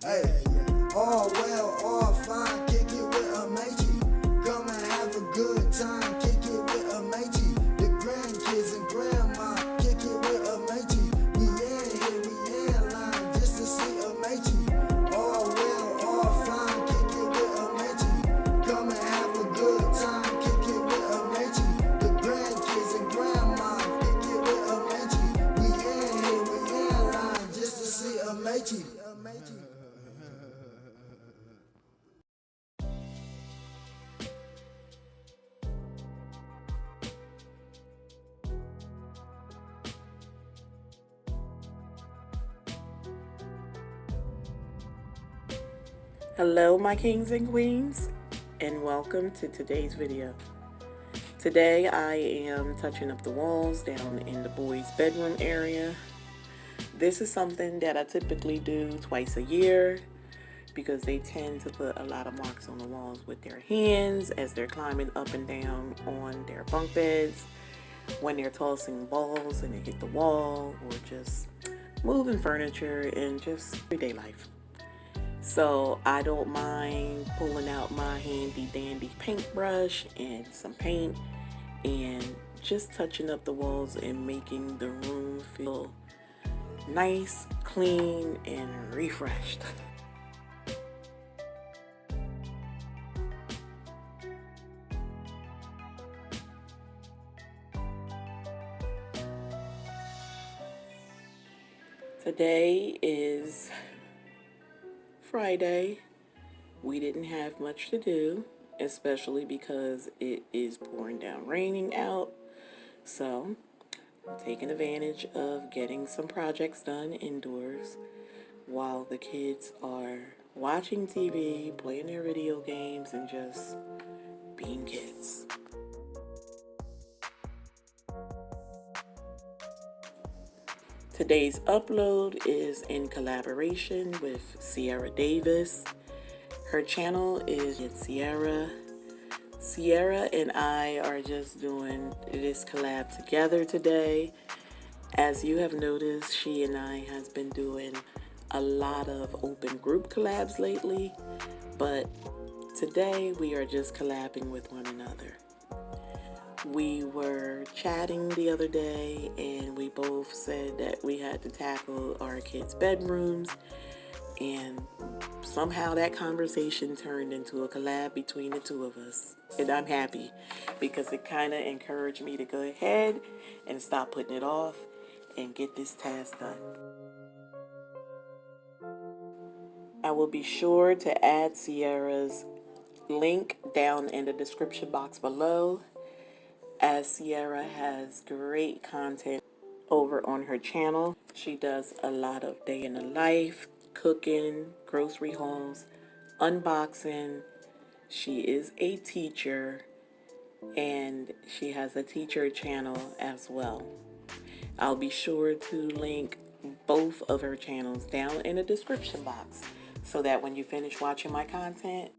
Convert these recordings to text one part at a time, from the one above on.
Hey, all well, all fine, kick it with Amaechi. Come and have a good time, kick it with Amaechi. The grandkids and grandma, kick it with Amaechi. We in here, we in line, just to see Amaechi. All well, all fine, kick it with Amaechi. Come and have a good time, kick it with Amaechi. The grandkids and grandma, kick it with Amaechi. We in here, we in line, just to see Amaechi. Hello my kings and queens, and welcome to today's video. Today I am touching up the walls down in the boys' bedroom area. This is something that I typically do twice a year because they tend to put a lot of marks on the walls with their hands as they're climbing up and down on their bunk beds, when they're tossing balls and they hit the wall, or just moving furniture and just everyday life. So I don't mind pulling out my handy dandy paintbrush and some paint and just touching up the walls and making the room feel nice, clean, and refreshed. Today is Friday. We didn't have much to do, especially because it is pouring down raining out. So I'm taking advantage of getting some projects done indoors while the kids are watching TV, playing their video games, and just being kids. Today's upload is in collaboration with Sierra Davis. Her channel is Sierra. Sierra and I are just doing this collab together today. As you have noticed, she and I has been doing a lot of open group collabs lately, but today we are just collabing with one another. We were chatting the other day and we both said that we had to tackle our kids' bedrooms, and somehow that conversation turned into a collab between the two of us. And I'm happy because it kind of encouraged me to go ahead and stop putting it off and get this task done. I will be sure to add Sierra's link down in the description box below, as Sierra has great content over on her channel. She does a lot of day in the life, cooking, grocery hauls, unboxing. She is a teacher and she has a teacher channel as well. I'll be sure to link both of her channels down in the description box so that when you finish watching my content,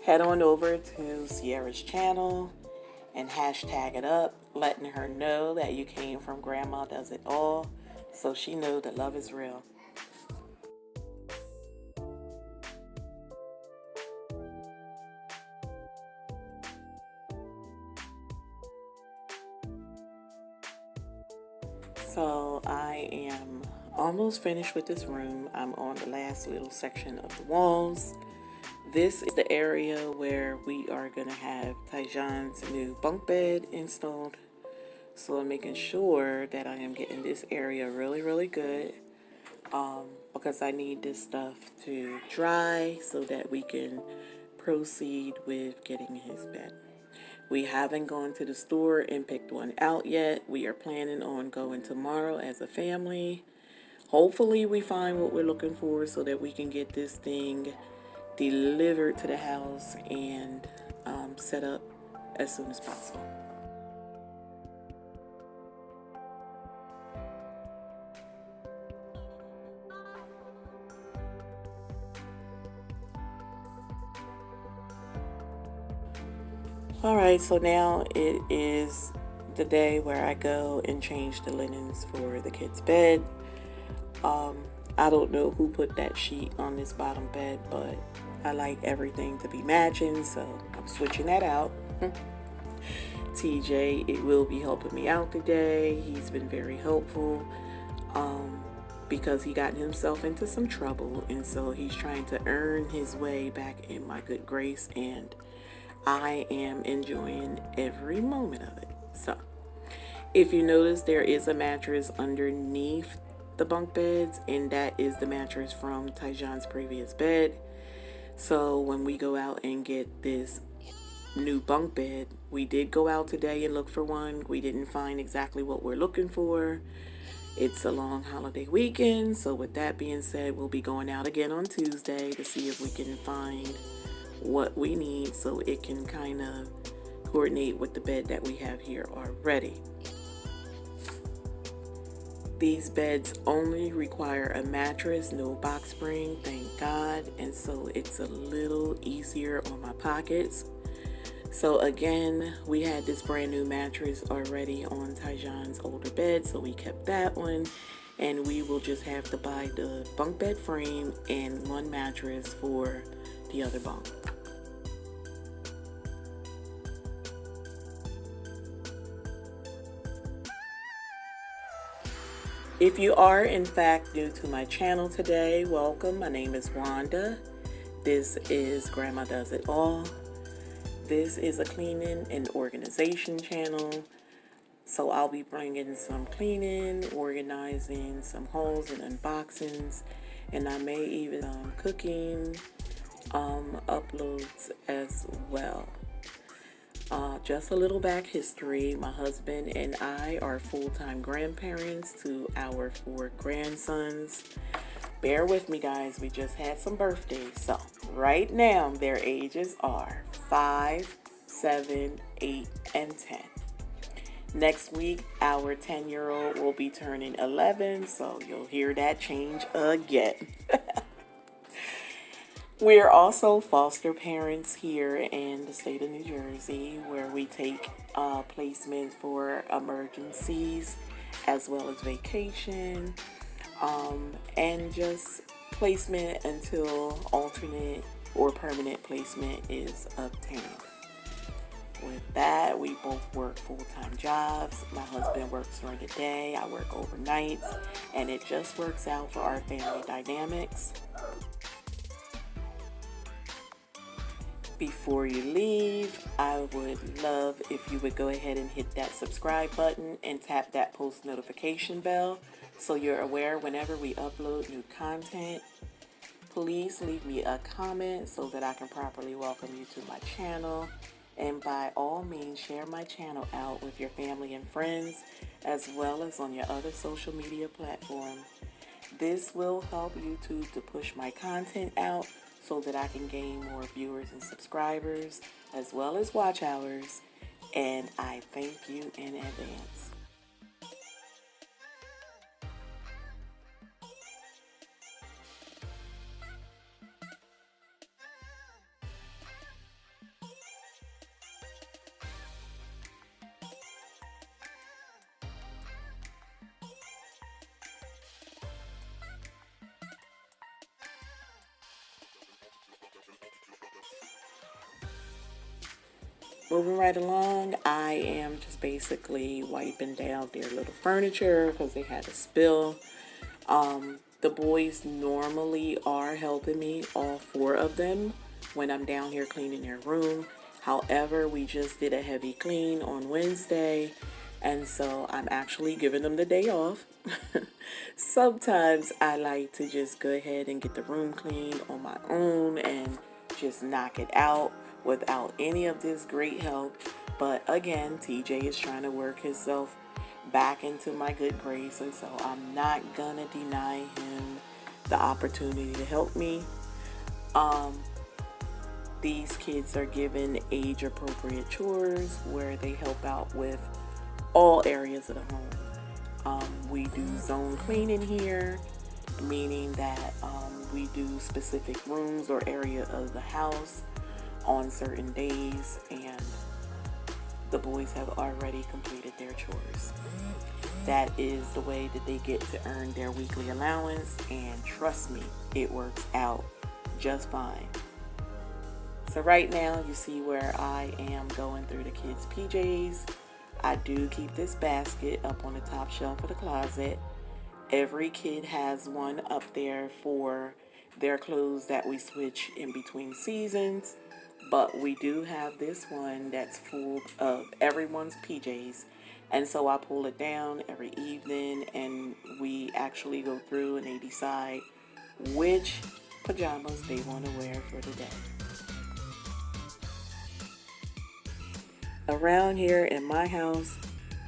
head on over to Sierra's channel and hashtag it up, letting her know that you came from Grandma Does It All, so she knows that love is real. So I am almost finished with this room. I'm on the last little section of the walls. This is the area where we are going to have Tyjon's new bunk bed installed. So I'm making sure that I am getting this area really good because I need this stuff to dry so that we can proceed with getting his bed. We haven't gone to the store and picked one out yet. We are planning on going tomorrow as a family. Hopefully we find what we're looking for so that we can get this thing delivered to the house and set up as soon as possible. Alright, so now it is the day where I go and change the linens for the kids' bed. I don't know who put that sheet on this bottom bed, but I like everything to be matching, so I'm switching that out. TJ, it will be helping me out today. He's been very helpful because he got himself into some trouble, and so he's trying to earn his way back in my good grace, and I am enjoying every moment of it. So if you notice, there is a mattress underneath the bunk beds, and that is the mattress from Tyjon's previous bed. So when we go out and get this new bunk bed, we did go out today and look for one. We didn't find exactly what we're looking for. It's a long holiday weekend, so with that being said, we'll be going out again on Tuesday to see if we can find what we need so it can kind of coordinate with the bed that we have here already. These beds only require a mattress, no box spring, thank God, and so it's a little easier on my pockets. So again, we had this brand new mattress already on Tyjon's older bed, so we kept that one, and we will just have to buy the bunk bed frame and one mattress for the other bunk. If you are in fact new to my channel today, welcome. My name is Wanda. This is Grandma Does It All. This is a cleaning and organization channel. So I'll be bringing some cleaning, organizing, some hauls and unboxings, and I may even cooking uploads as well. Just a little back history. My husband and I are full-time grandparents to our 4 grandsons. Bear with me, guys. We just had some birthdays. So right now, their ages are 5, 7, 8, and 10. Next week, our 10-year-old will be turning 11, so you'll hear that change again. We're also foster parents here in the state of New Jersey, where we take placements for emergencies as well as vacation, and just placement until alternate or permanent placement is obtained. With that, we both work full-time jobs. My husband works during the day, I work overnights, and it just works out for our family dynamics. Before you leave, I would love if you would go ahead and hit that subscribe button and tap that post notification bell so you're aware whenever we upload new content. Please leave me a comment so that I can properly welcome you to my channel. And by all means, share my channel out with your family and friends, as well as on your other social media platform. This will help YouTube to push my content out so that I can gain more viewers and subscribers, as well as watch hours, and I thank you in advance. Moving right along, I am just basically wiping down their little furniture because they had a spill. The boys normally are helping me, all 4 of them, when I'm down here cleaning their room. However, we just did a heavy clean on Wednesday, and so I'm actually giving them the day off. Sometimes I like to just go ahead and get the room clean on my own and just knock it out without any of this great help. But again, TJ is trying to work himself back into my good grace, and so I'm not gonna deny him the opportunity to help me. These kids are given age appropriate chores where they help out with all areas of the home. We do zone cleaning here, meaning that we do specific rooms or area of the house on certain days, and the boys have already completed their chores. that is the way that they get to earn their weekly allowance, and trust me, it works out just fine. So right now you see where I am going through the kids' PJs. I do keep this basket up on the top shelf of the closet. Every kid has one up there for their clothes that we switch in between seasons, but we do have this one that's full of everyone's PJs. And so I pull it down every evening and we actually go through and they decide which pajamas they want to wear for the day. Around here in my house,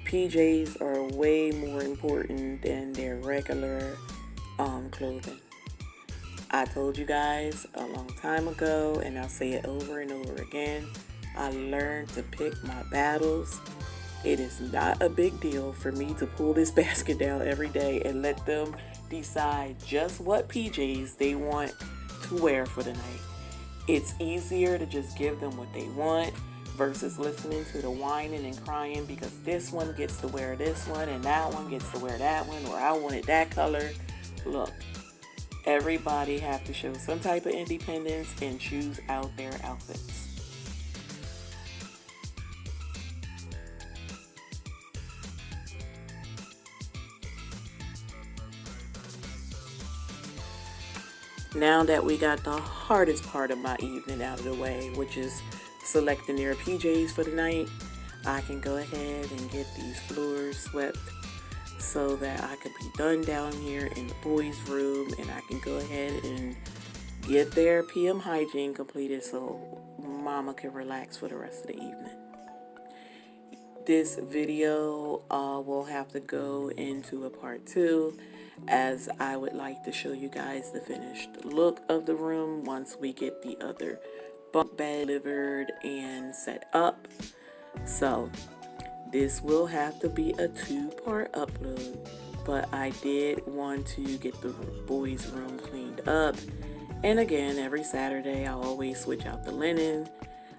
PJs are way more important than their regular clothing. I told you guys a long time ago, and I'll say it over and over again, I learned to pick my battles. It is not a big deal for me to pull this basket down every day and let them decide just what PJs they want to wear for the night. It's easier to just give them what they want versus listening to the whining and crying because this one gets to wear this one and that one gets to wear that one, or I wanted that color. Look, everybody have to show some type of independence and choose out their outfits. Now that we got the hardest part of my evening out of the way, which is selecting their PJs for the night, I can go ahead and get these floors swept so that I could be done down here in the boys' room, and I can go ahead and get their PM hygiene completed so mama can relax for the rest of the evening. This video will have to go into a part 2, as I would like to show you guys the finished look of the room once we get the other bunk bed delivered and set up. So this will have to be a 2-part upload, but I did want to get the boys' room cleaned up. And again, every Saturday I always switch out the linen.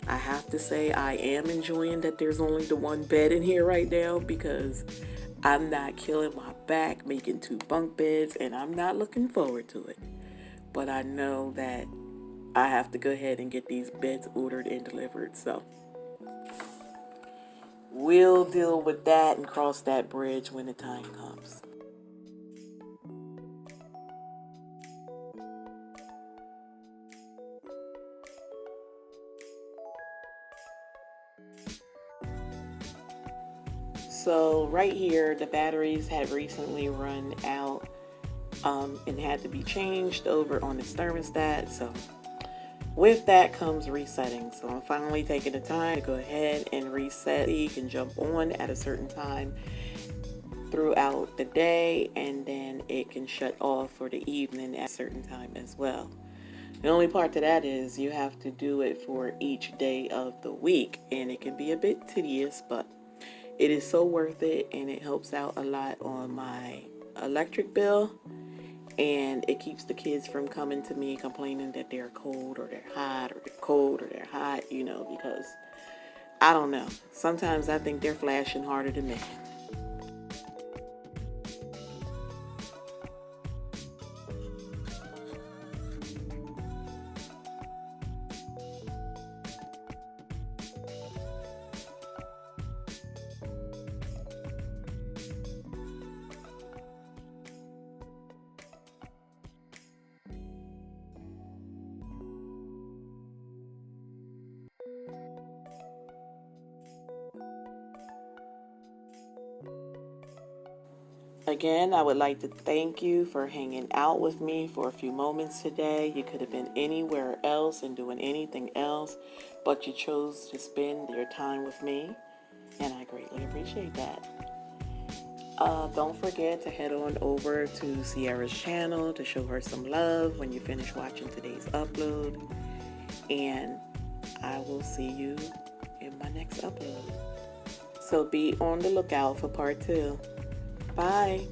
I have to say I am enjoying that there's only the one bed in here right now because I'm not killing my back making 2 bunk beds, and I'm not looking forward to it. But I know that I have to go ahead and get these beds ordered and delivered, so we'll deal with that and cross that bridge when the time comes. So right here, the batteries had recently run out and had to be changed over on this thermostat. So with that comes resetting. So I'm finally taking the time to go ahead and reset. You can jump on at a certain time throughout the day, and then it can shut off for the evening at a certain time as well. The only part to that is you have to do it for each day of the week, and it can be a bit tedious, but it is so worth it, and it helps out a lot on my electric bill, and it keeps the kids from coming to me complaining that they're cold or they're hot or they're cold or they're hot, you know, because I don't know. Sometimes I think they're flashing harder than me. Again, I would like to thank you for hanging out with me for a few moments today. You could have been anywhere else and doing anything else, but you chose to spend your time with me, and I greatly appreciate that. Don't forget to head on over to Sierra's channel to show her some love when you finish watching today's upload, and I will see you in my next upload. So be on the lookout for part 2. Bye.